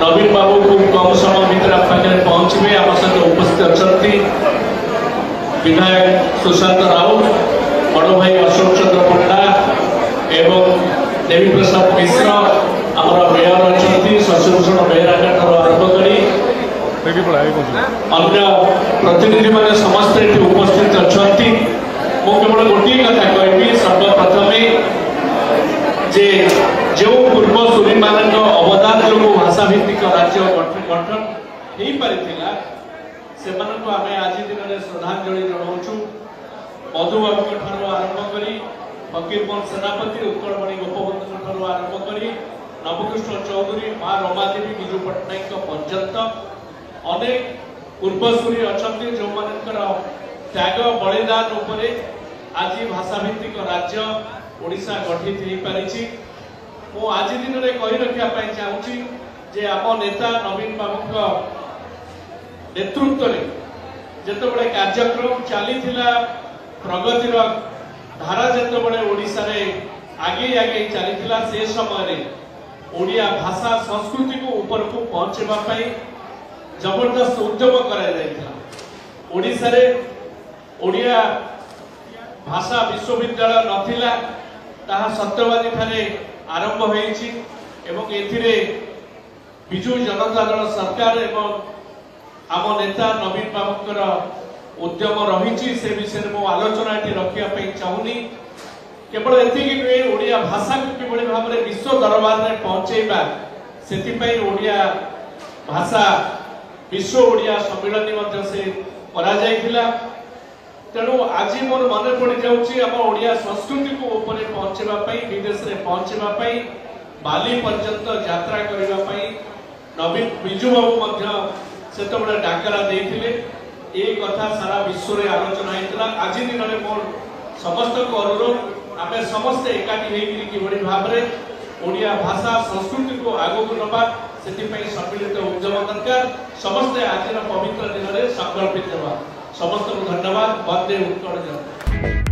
नवीन बाबू खूब कम समय भितर पाखे पहुंचे आम सहित उपस्थित अच्छा विधायक सुशांत राउत बड़ भाई अशोक चंद्र पंडा एवं देवी प्रसाद मिश्र आमर मेयर अच्छा शशिभूषण बेहेरा आरंभ कर अन्य प्रतिनिधि मैंने समस्ते उपस्थित अच्छा केवल गोटे कथा कहि सर्वप्रथम जे जो पूर्वसूरी मान अवदान जो भाषा भित्तिक राज्य गठन हो पारिथिला से आमे आज दिन में श्रद्धांजलि जनाऊँ मधुबाबू ठार आरंभ कर फकीर मोहन सेनापति उत्कलमणि गोपबंधु ठार आरंभ कर नवकृष्ण चौधरी माँ रमादेवी विजु पट्टनायक पर्यंत अनेक पूर्वसूरी अच्छा जो मानकर त्याग बलिदान उपरे आज भाषा भित्तिक राज्य ओडिशा गठित हो पारी मु आज दिन में कही रखापी चाहूँगी जे आम नेता नवीन बाबू नेतृत्व में जितेबाला कार्यक्रम चली प्रगतिर धारा जितेबाला ओडिशा रे आगे आगे चली से समय ओडिया भाषा संस्कृति को ऊपर को पहुंचापी जबरदस्त उद्यम कर ओडिया भाषा विश्वविद्यालय नथिला ताहा सत्यवादी ठारे आरंभ होईछि एवं एथिरे बिजु जनता दल सरकार एवं आम नेता नवीन बाबूकर उद्यम रही से विषय में आलोचना रखा चाहूनी केवल एतिक नुहे ओडिया भाषा को किभली भाव में विश्व दरबार में पहुंचेबा से ओडिया भाषा विश्व ओडिया सम्मेलन से करा जायथिला तेणु आज मोर मन पड़ जाऊँगी आम ओडिया संस्कृति को ऊपर पहुंचापी विदेश में पहुंचापी बाली पर्यंत यात्रा करने नवीन विजु बाबू से डाकरा देते ये कथा सारा विश्व में आलोचना होता आज दिन में मोर समस्त अनुरोध आम समस्ते एकाठी होकर भाव में ओडिया भाषा संस्कृति को आगक नवा से सम्मिलित उद्यम दरकार समस्ते आज पवित्र दिन में संकल्पित हेबा समस्त को धन्यवाद। वंदे उत्कल जनता।